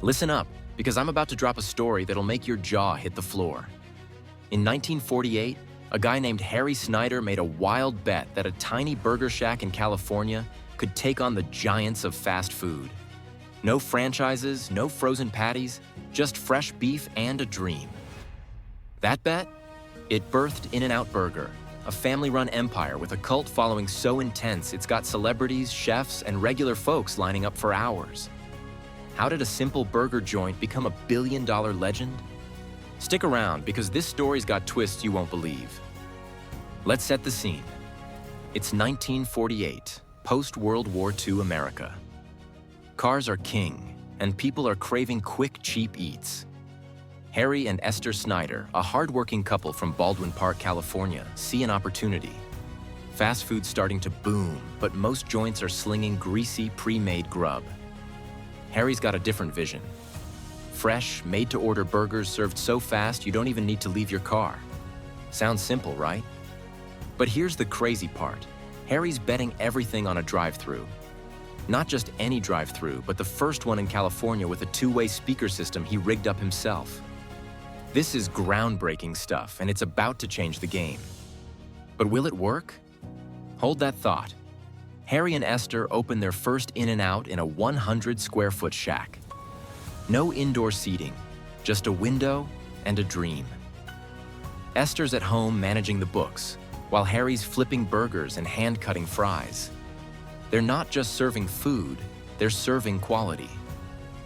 Listen up, because I'm about to drop a story that'll make your jaw hit the floor. In 1948, a guy named Harry Snyder made a wild bet that a tiny burger shack in California could take on the giants of fast food. No franchises, no frozen patties, just fresh beef and a dream. That bet? It birthed In-N-Out Burger, a family-run empire with a cult following so intense it's got celebrities, chefs, and regular folks lining up for hours. How did a simple burger joint become a billion-dollar legend? Stick around, because this story's got twists you won't believe. Let's set the scene. It's 1948, post-World War II America. Cars are king, and people are craving quick, cheap eats. Harry and Esther Snyder, a hard-working couple from Baldwin Park, California, see an opportunity. Fast food's starting to boom, but most joints are slinging greasy, pre-made grub. Harry's got a different vision. Fresh, made-to-order burgers served so fast you don't even need to leave your car. Sounds simple, right? But here's the crazy part. Harry's betting everything on a drive-thru. Not just any drive-thru, but the first one in California with a two-way speaker system he rigged up himself. This is groundbreaking stuff, and it's about to change the game. But will it work? Hold that thought. Harry and Esther open their first In-N-Out in a 100-square-foot shack. No indoor seating, just a window and a dream. Esther's at home managing the books, while Harry's flipping burgers and hand-cutting fries. They're not just serving food, they're serving quality.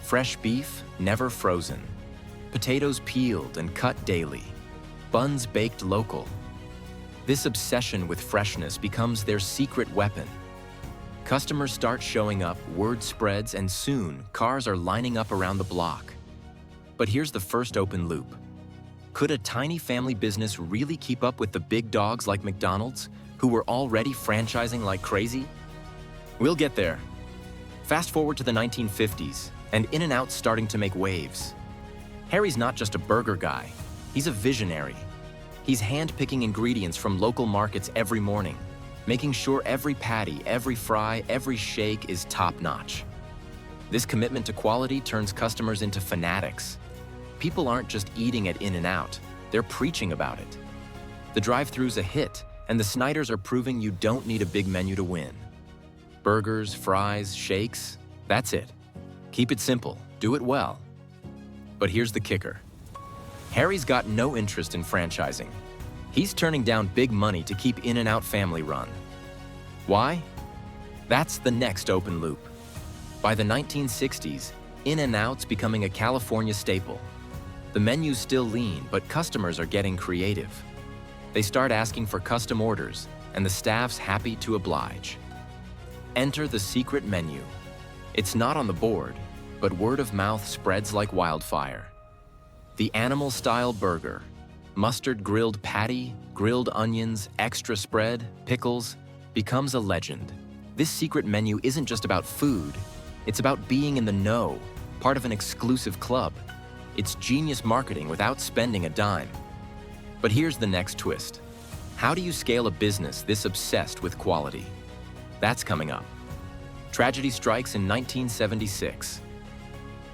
Fresh beef, never frozen. Potatoes peeled and cut daily. Buns baked local. This obsession with freshness becomes their secret weapon. Customers start showing up, word spreads, and soon, cars are lining up around the block. But here's the first open loop. Could a tiny family business really keep up with the big dogs like McDonald's, who were already franchising like crazy? We'll get there. Fast forward to the 1950s, and In-N-Out's starting to make waves. Harry's not just a burger guy, he's a visionary. He's hand-picking ingredients from local markets every morning, making sure every patty, every fry, every shake is top-notch. This commitment to quality turns customers into fanatics. People aren't just eating at In-N-Out, they're preaching about it. The drive-thru's a hit, and the Snyders are proving you don't need a big menu to win. Burgers, fries, shakes, that's it. Keep it simple, do it well. But here's the kicker. Harry's got no interest in franchising. He's turning down big money to keep In-N-Out family run. Why? That's the next open loop. By the 1960s, In-N-Out's becoming a California staple. The menu's still lean, but customers are getting creative. They start asking for custom orders, and the staff's happy to oblige. Enter the secret menu. It's not on the board, but word of mouth spreads like wildfire. The animal-style burger. Mustard grilled patty, grilled onions, extra spread, pickles, becomes a legend. This secret menu isn't just about food, it's about being in the know, part of an exclusive club. It's genius marketing without spending a dime. But here's the next twist. How do you scale a business this obsessed with quality? That's coming up. Tragedy strikes in 1976.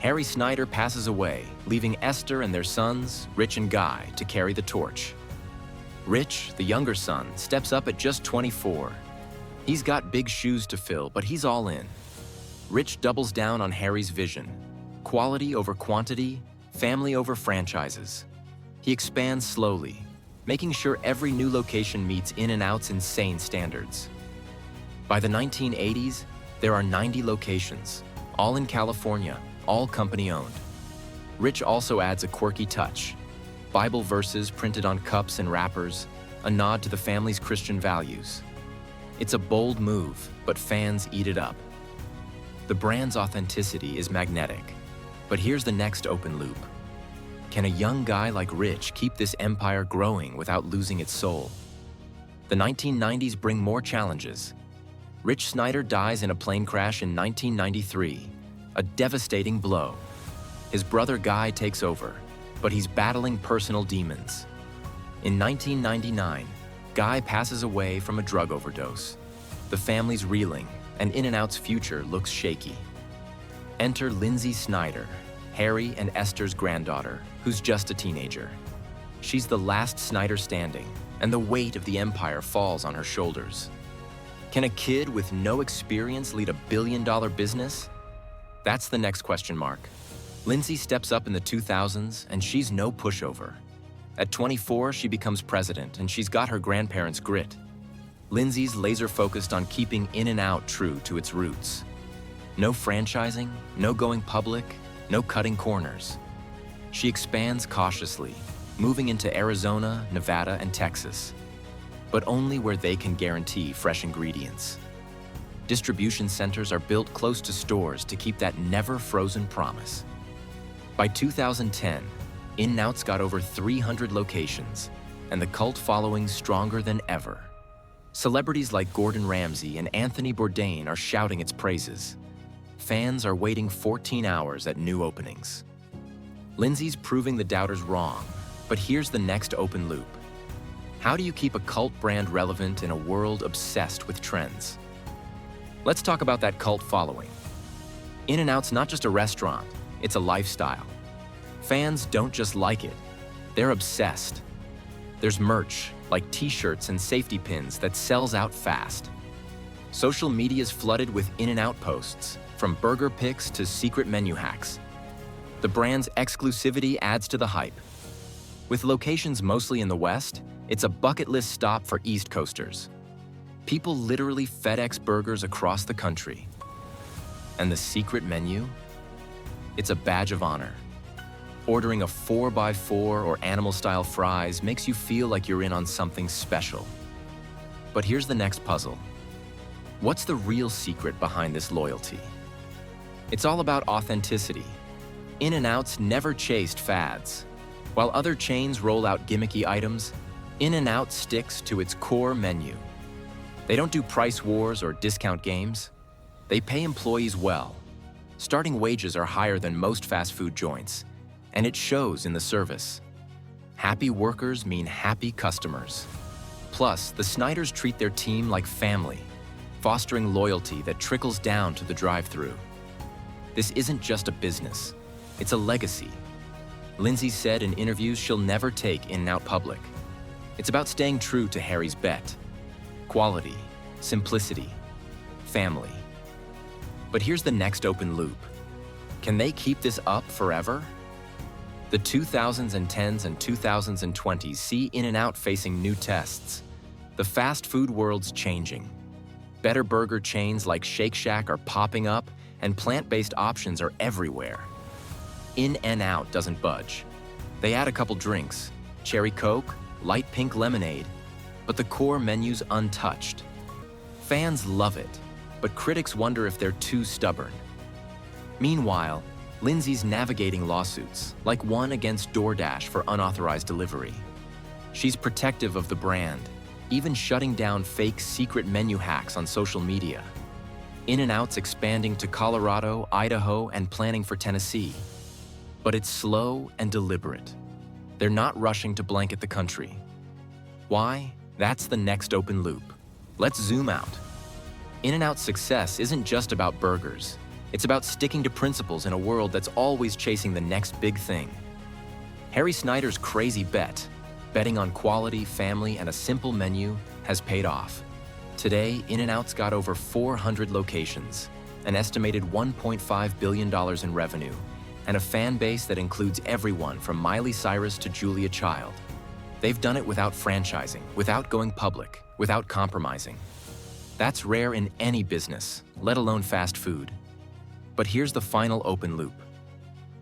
Harry Snyder passes away, leaving Esther and their sons, Rich and Guy, to carry the torch. Rich, the younger son, steps up at just 24. He's got big shoes to fill, but he's all in. Rich doubles down on Harry's vision. Quality over quantity, family over franchises. He expands slowly, making sure every new location meets In-N-Out's insane standards. By the 1980s, there are 90 locations, all in California, all company-owned. Rich also adds a quirky touch. Bible verses printed on cups and wrappers, a nod to the family's Christian values. It's a bold move, but fans eat it up. The brand's authenticity is magnetic. But here's the next open loop. Can a young guy like Rich keep this empire growing without losing its soul? The 1990s bring more challenges. Rich Snyder dies in a plane crash in 1993, a devastating blow. His brother Guy takes over, but he's battling personal demons. In 1999, Guy passes away from a drug overdose. The family's reeling, and In-N-Out's future looks shaky. Enter Lindsay Snyder, Harry and Esther's granddaughter, who's just a teenager. She's the last Snyder standing, and the weight of the empire falls on her shoulders. Can a kid with no experience lead a billion-dollar business? That's the next question mark. Lindsay steps up in the 2000s, and she's no pushover. At 24, she becomes president, and she's got her grandparents' grit. Lindsay's laser-focused on keeping In-N-Out true to its roots. No franchising, no going public, no cutting corners. She expands cautiously, moving into Arizona, Nevada, and Texas, but only where they can guarantee fresh ingredients. Distribution centers are built close to stores to keep that never-frozen promise. By 2010, In-N-Out's got over 300 locations, and the cult following's stronger than ever. Celebrities like Gordon Ramsay and Anthony Bourdain are shouting its praises. Fans are waiting 14 hours at new openings. Lindsay's proving the doubters wrong, but here's the next open loop. How do you keep a cult brand relevant in a world obsessed with trends? Let's talk about that cult following. In-N-Out's not just a restaurant, it's a lifestyle. Fans don't just like it, they're obsessed. There's merch, like t-shirts and safety pins, that sells out fast. Social media's flooded with In-N-Out posts, from burger pics to secret menu hacks. The brand's exclusivity adds to the hype. With locations mostly in the West, it's a bucket list stop for East Coasters. People literally FedEx burgers across the country. And the secret menu? It's a badge of honor. Ordering a 4x4 or animal-style fries makes you feel like you're in on something special. But here's the next puzzle. What's the real secret behind this loyalty? It's all about authenticity. In-N-Out's never chased fads. While other chains roll out gimmicky items, In-N-Out sticks to its core menu. They don't do price wars or discount games. They pay employees well. Starting wages are higher than most fast food joints, and it shows in the service. Happy workers mean happy customers. Plus, the Snyders treat their team like family, fostering loyalty that trickles down to the drive-thru. This isn't just a business, it's a legacy. Lindsay said in interviews she'll never take In-N-Out public. It's about staying true to Harry's bet. Quality, simplicity, family. But here's the next open loop. Can they keep this up forever? The 2010s and 2020s see In-N-Out facing new tests. The fast food world's changing. Better burger chains like Shake Shack are popping up, and plant-based options are everywhere. In-N-Out doesn't budge. They add a couple drinks, cherry Coke, light pink lemonade, but the core menu's untouched. Fans love it, but critics wonder if they're too stubborn. Meanwhile, Lindsay's navigating lawsuits, like one against DoorDash for unauthorized delivery. She's protective of the brand, even shutting down fake secret menu hacks on social media. In-N-Out's expanding to Colorado, Idaho, and planning for Tennessee. But it's slow and deliberate. They're not rushing to blanket the country. Why? That's the next open loop. Let's zoom out. In-N-Out's success isn't just about burgers. It's about sticking to principles in a world that's always chasing the next big thing. Harry Snyder's crazy bet, betting on quality, family, and a simple menu, has paid off. Today, In-N-Out's got over 400 locations, an estimated $1.5 billion in revenue, and a fan base that includes everyone from Miley Cyrus to Julia Child. They've done it without franchising, without going public, without compromising. That's rare in any business, let alone fast food. But here's the final open loop.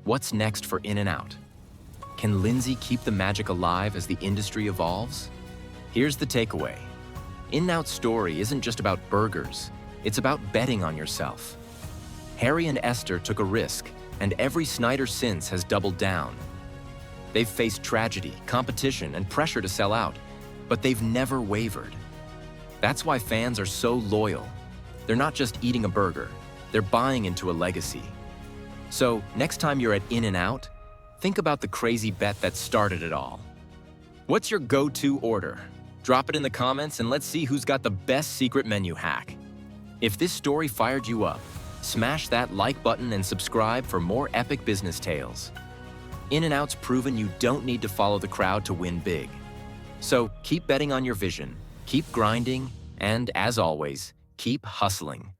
What's next for In-N-Out? Can Lindsay keep the magic alive as the industry evolves? Here's the takeaway. In-N-Out's story isn't just about burgers, it's about betting on yourself. Harry and Esther took a risk, and every Snyder since has doubled down. They've faced tragedy, competition, and pressure to sell out, but they've never wavered. That's why fans are so loyal. They're not just eating a burger, they're buying into a legacy. So, next time you're at In-N-Out, think about the crazy bet that started it all. What's your go-to order? Drop it in the comments and let's see who's got the best secret menu hack. If this story fired you up, Smash that like button and subscribe for more epic business tales. In-N-Out's proven you don't need to follow the crowd to win big. So keep betting on your vision, keep grinding, and as always, keep hustling.